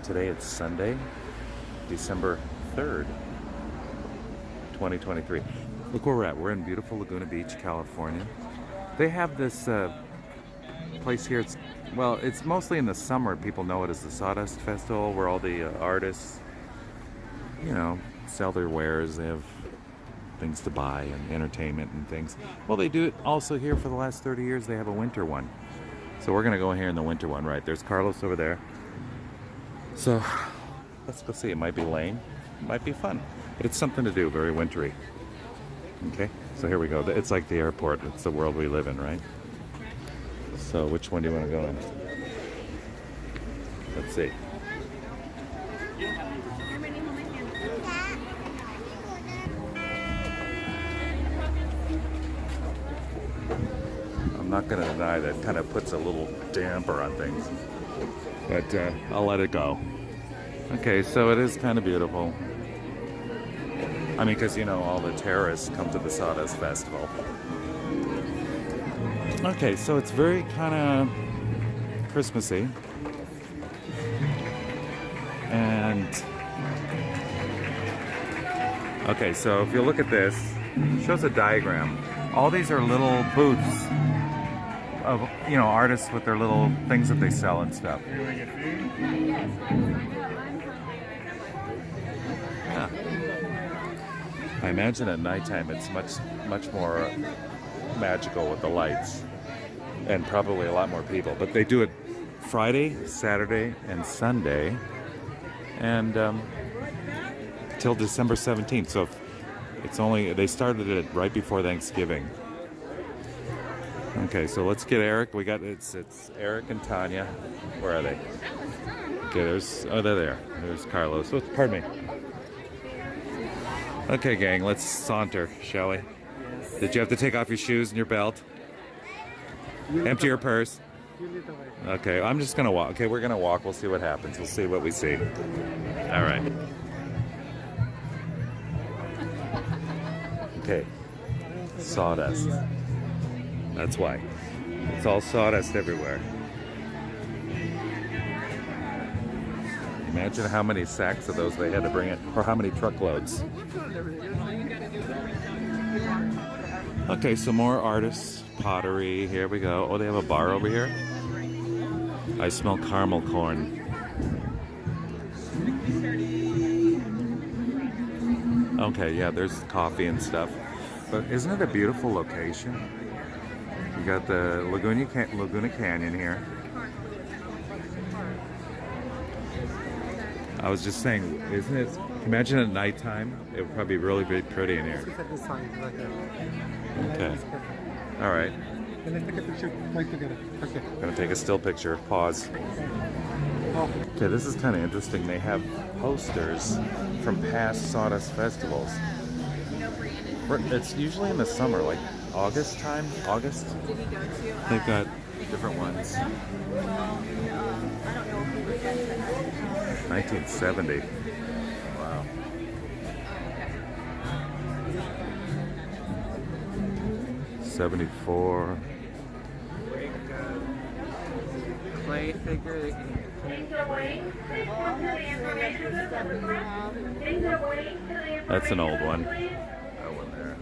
Today it's Sunday, December 3rd, 2023. Look where we're at. We're in beautiful Laguna Beach, California. They have this place here. It's mostly in the summer. People know it as the SAWDUST Festival, where all the artists, sell their wares. They have things to buy and entertainment and things. Well, they do it also here for the last 30 years. They have a winter one. So we're going to go here in the winter one, right? There's Carlos over there. So let's go see. It might be lame. It might be fun. But it's something to do, very wintry. Okay, so here we go. It's like the airport. It's the world we live in, right? So which one do you want to go in? Let's see. I'm not going to deny that kind of puts a little damper on things. But I'll let it go. Okay, so it is kind of beautiful. I mean, because, all the terrorists come to the SAWDUST Festival. Okay, so it's very kind of Christmassy. And, okay, so if you look at this, it shows a diagram. All these are little booths of, artists with their little things that they sell and stuff. Yeah. I imagine at nighttime it's much more magical with the lights and probably a lot more people. But they do it Friday, Saturday, and Sunday, and till December 17th. So they started it right before Thanksgiving. Okay, so let's get Eric. It's Eric and Tanya. Where are they? Okay, they're there. There's Carlos. Oh, pardon me. Okay, gang, let's saunter, shall we? Yes. Did you have to take off your shoes and your belt? Empty your purse? Okay, I'm just gonna walk. Okay, we're gonna walk. We'll see what happens. We'll see what we see. All right. Okay. Sawdust. That's why. It's all sawdust everywhere. Imagine how many sacks of those they had to bring in, or how many truckloads. Okay, some more artists, pottery. Here we go. Oh, they have a bar over here. I smell caramel corn. Okay, yeah, there's coffee and stuff. But isn't it a beautiful location? You got the Laguna Canyon here. I was just saying, isn't it? Imagine at nighttime, it would probably be really pretty in here. Okay. All right. Let's take a picture right together. Okay. I'm gonna take a still picture. Pause. Okay, this is kind of interesting. They have posters from past SAWDUST festivals. It's usually in the summer, like August time. August. They've got different ones. 1970. Wow. '74. Clay figure. That's an old one. That one there.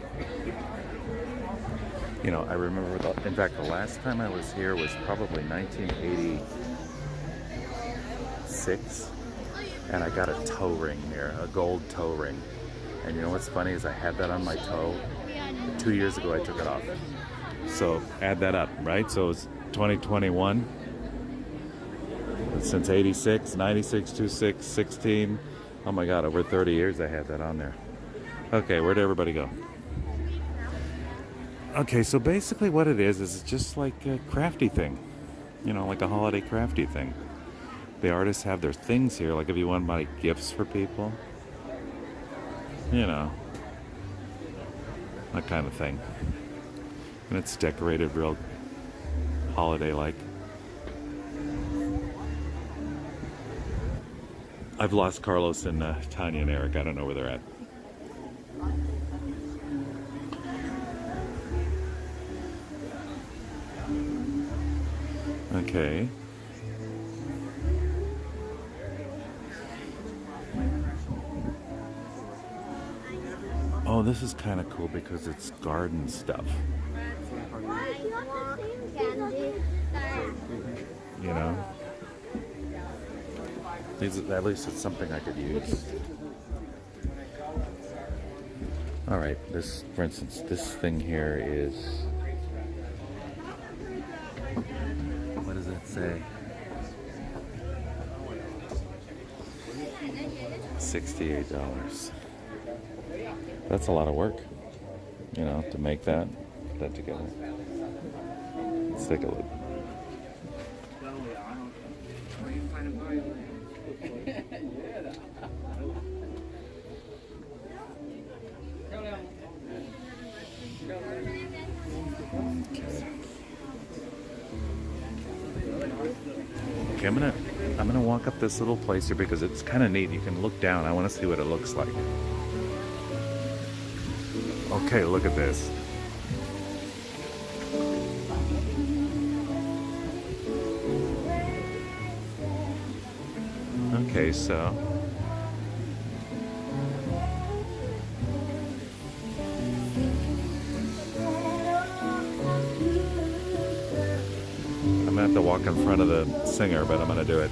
I remember, in fact, the last time I was here was probably 1986. And I got a toe ring here, a gold toe ring. And you know what's funny is I had that on my toe. 2 years ago I took it off. So add that up, right? So it's 2021. Since 86, 96, 26, 16. Oh my God, over 30 years I had that on there. Okay, where'd everybody go? Okay, so basically what it is just like a crafty thing. Like a holiday crafty thing. The artists have their things here, like if you want to buy gifts for people. That kind of thing. And it's decorated real holiday-like. I've lost Carlos and Tanya and Eric. I don't know where they're at. Okay. Oh, this is kind of cool because it's garden stuff. You know? At least it's something I could use. Alright, this, for instance, this thing here is... What does it say? $68. That's a lot of work, you know, to make that, put that together. Let's take a look. Okay, I'm gonna walk up this little place here because it's kind of neat. You can look down. I want to see what it looks like. Okay, look at this. Okay, so I'm gonna have to walk in front of the singer, but I'm gonna do it.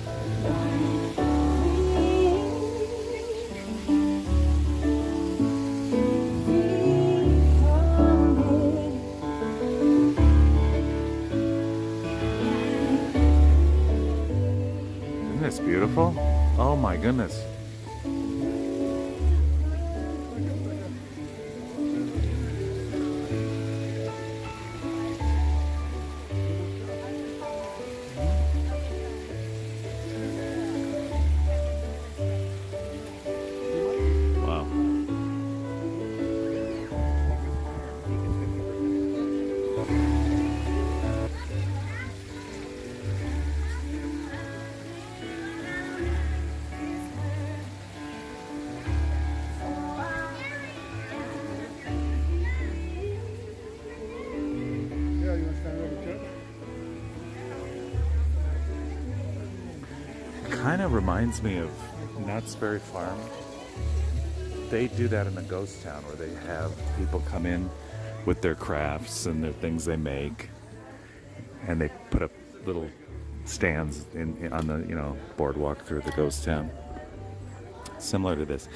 Isn't this beautiful? Oh my goodness. Kind of reminds me of Knott's Berry Farm. They do that in a ghost town where they have people come in with their crafts and their things they make, and they put up little stands on the boardwalk through the ghost town. Similar to this,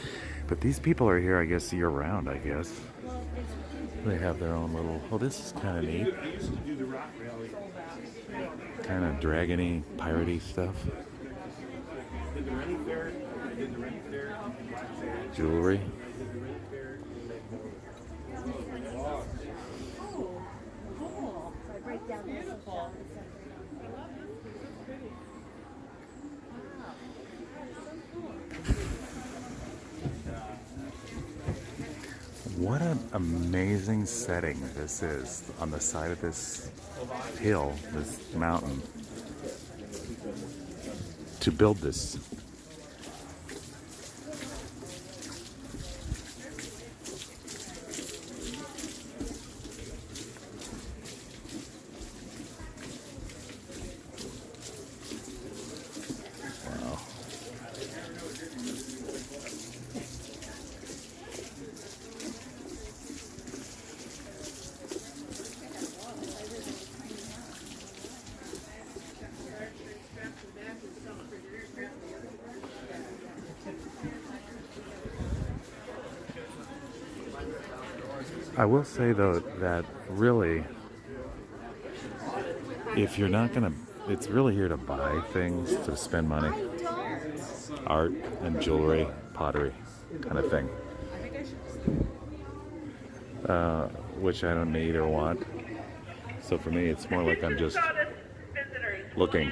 but these people are here, I guess, year round. I guess they have their own little. Oh, this is kind of neat. Kind of dragony, piratey stuff. Jewelry. What an amazing setting this is on the side of this hill, this mountain, to build this. Wow. I will say though that really, if you're not gonna, it's really here to buy things, to spend money, art and jewelry, pottery, kind of thing, which I don't need or want. So for me, it's more like I'm just looking.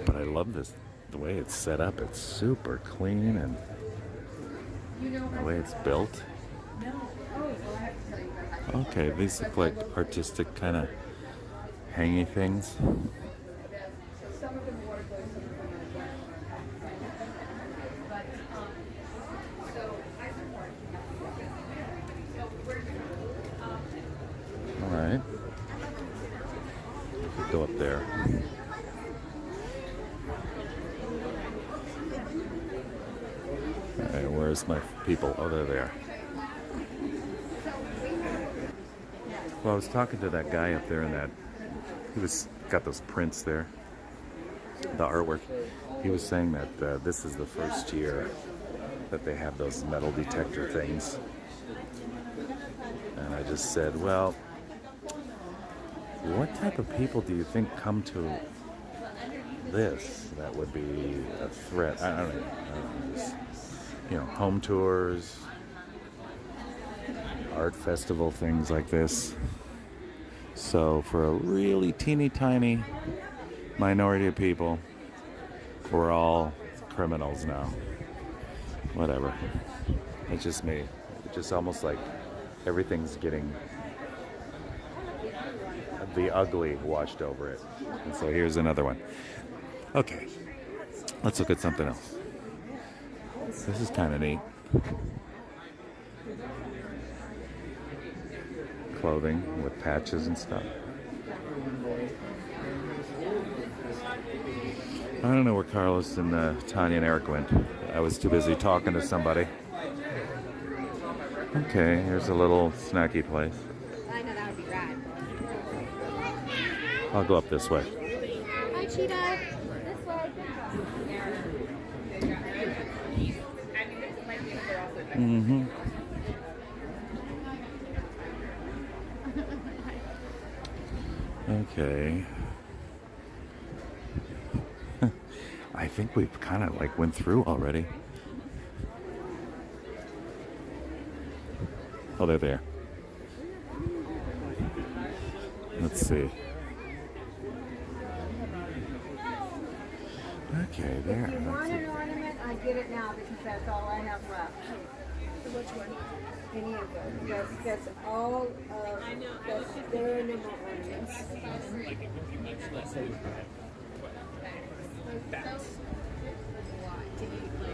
But I love this, the way it's set up. It's super clean, and the way it's built. Okay, these look like artistic kind of hangy things. All right, go up there. lost my people. Oh, they're there. Well, I was talking to that guy up there in that, he was got those prints there, the artwork. He was saying that this is the first year that they have those metal detector things. And I just said, well, what type of people do you think come to this that would be a threat? I don't know. Just, home tours, art festival, things like this. So for a really teeny tiny minority of people, we're all criminals now. Whatever. It's just me. It's just almost like everything's getting the ugly washed over it. And so here's another one. Okay, let's look at something else. This is kind of neat. Clothing with patches and stuff. I don't know where Carlos and Tanya and Eric went. I was too busy talking to somebody. Okay, here's a little snacky place. I know that would be rad. I'll go up this way. Hi, Cheetah. This way. Mm-hmm. Okay. I think we've kind of like went through already. Oh, they're there. Let's see. Okay, there. If you want an ornament, I get it now because that's all I have left. Which one? Any of those. That's all of there are no more ornaments.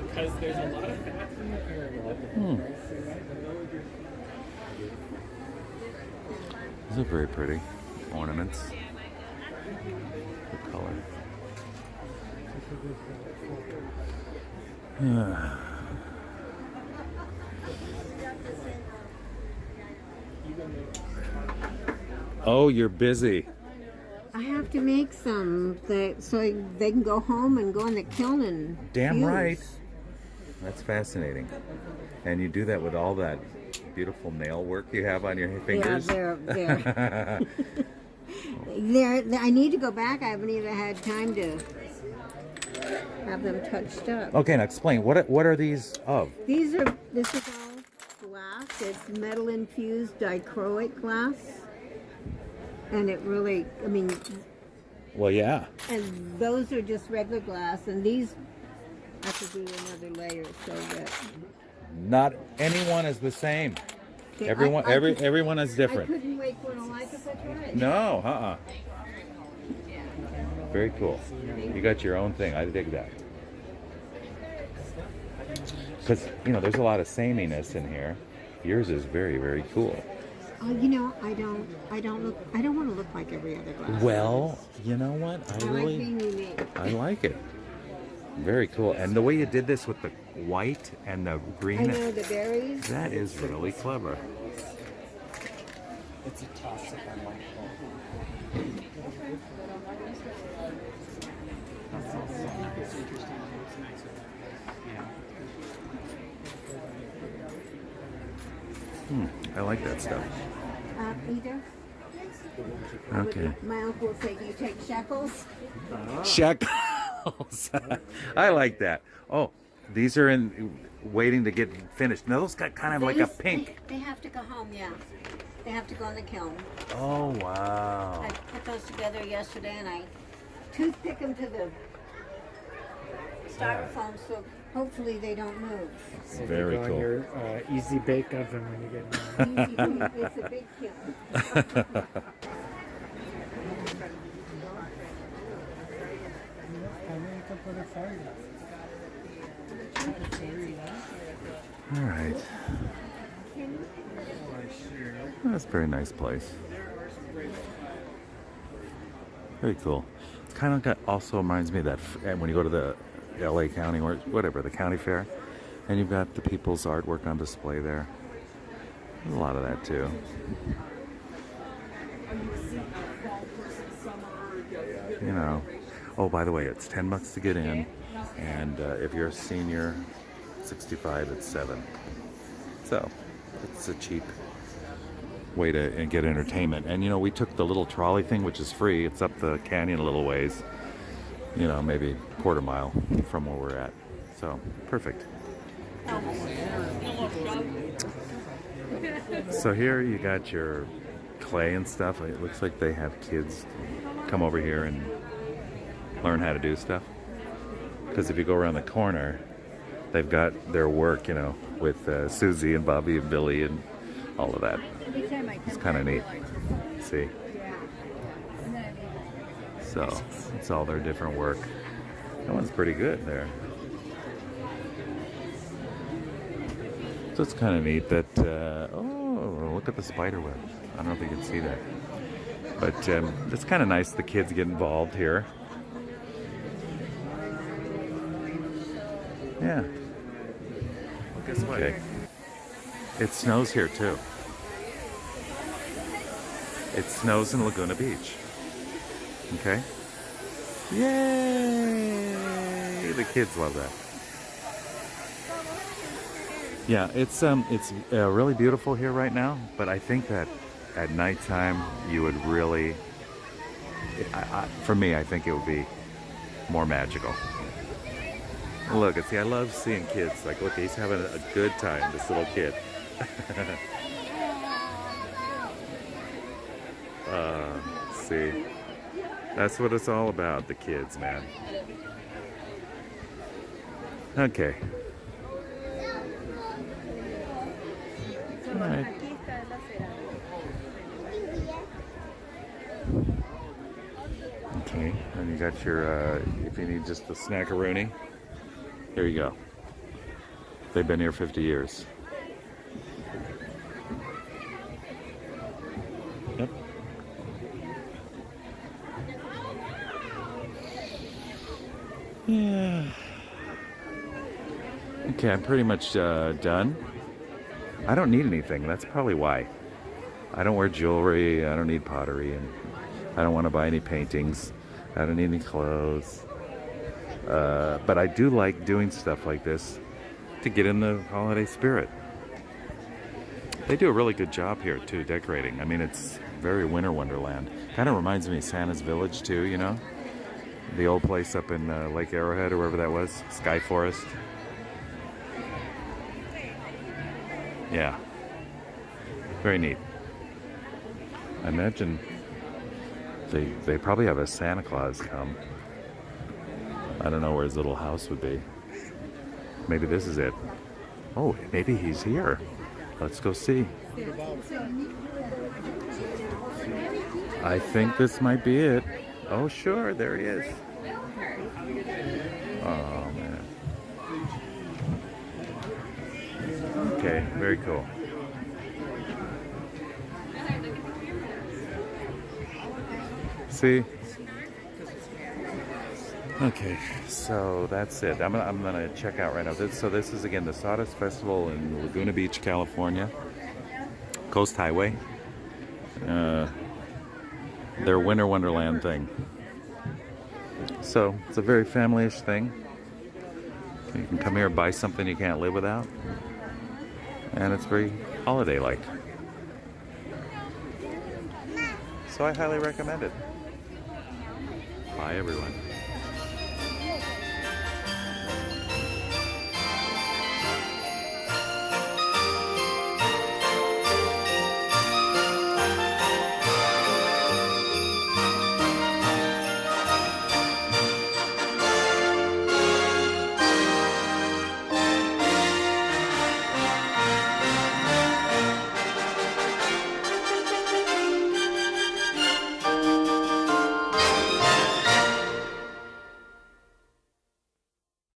Because there's a lot of fat in the air. These are very pretty ornaments. The color. Oh, you're busy. I have to make some so they can go home and go in the kiln and Damn fuse. right. That's fascinating. And you do that with all that beautiful nail work you have on your fingers? Yeah, they're I need to go back. I haven't even had time to have them touched up. Okay, now explain. What are these of? This is all glass. It's metal infused dichroic glass. And it really, Well, yeah. and those are just regular glass, and these I have to do another layer so that Not anyone is the same. Okay, Everyone, everyone is I different. couldn't wait for a life if I tried. No, Very cool. You got your own thing. I dig that. Because there's a lot of sameness in here. Yours is very, very cool. I don't want to look like every other glass. Well, you know what? I like being unique. I like it. Very cool. And the way you did this with the white and the green. I know the berries. That is really clever. It's a toss-up on my I like that stuff. Either. Okay. My uncle would say, "Do you take shekels?" Shekels. I like that. Oh, these are waiting to get finished. Now those got kind of like a pink. They have to go home. Yeah, they have to go in the kiln. Oh, wow. I put those together yesterday, and I toothpick them to the styrofoam, so hopefully they don't move. So Very you go cool. in your easy bake oven when you get home. It's a big kiln. All right. That's a very nice place. Very cool. It's kind of also reminds me of that when you go to the LA County or whatever, the county fair, And you've got the people's artwork on display there. There's a lot of that too. You know. Oh, by the way, it's $10 to get in, and if you're a senior, 65, it's $7. So it's a cheap way to get entertainment. And you know, we took the little trolley thing, which is free. It's up the canyon a little ways. You know, maybe a quarter mile from where we're at. So perfect. So here you got your clay and stuff. It looks like they have kids come over here and learn how to do stuff. Because if you go around the corner, they've got their work, you know, with Susie and Bobby and Billy and all of that. It's kind of neat. See? So it's all their different work. That one's pretty good there. So it's kind of neat that, oh, look at the spider web. I don't know if you can see that. But it's kind of nice the kids get involved here. Yeah. Well, guess what? Okay. It snows here too. It snows in Laguna Beach. Okay? Yay! The kids love that. Yeah, it's really beautiful here right now, but I think that at nighttime you would really, for me, I think it would be more magical. Look, see, I love seeing kids. Like, look, he's having a good time, this little kid. See, that's what it's all about, the kids, man. Okay. All right. Okay, and you got your, if you need just the snackaroonie, here you go. They've been here 50 years. Yep. Yeah. Okay, I'm pretty much done. I don't need anything. That's probably why. I don't wear jewelry. I don't need pottery, and I don't want to buy any paintings. I don't need any clothes. But I do like doing stuff like this to get in the holiday spirit. They do a really good job here too, decorating. I mean, it's very winter wonderland. Kind of reminds me of Santa's Village too, you know? The old place up in Lake Arrowhead or wherever that was, Sky Forest. Yeah, very neat. I imagine they probably have a Santa Claus come. I don't know where his little house would be. Maybe this is it. Oh, maybe he's here. Let's go see. I think this might be it. Oh, sure, there he is. Oh, man. Okay, very cool. See? Okay, so that's it. I'm gonna check out right now. So this is again the SAWDUST Festival in Laguna Beach, California. Coast Highway. Their Winter Wonderland thing. So it's a very family-ish thing. You can come here and buy something you can't live without. And it's very holiday-like. So I highly recommend it. Bye, everyone.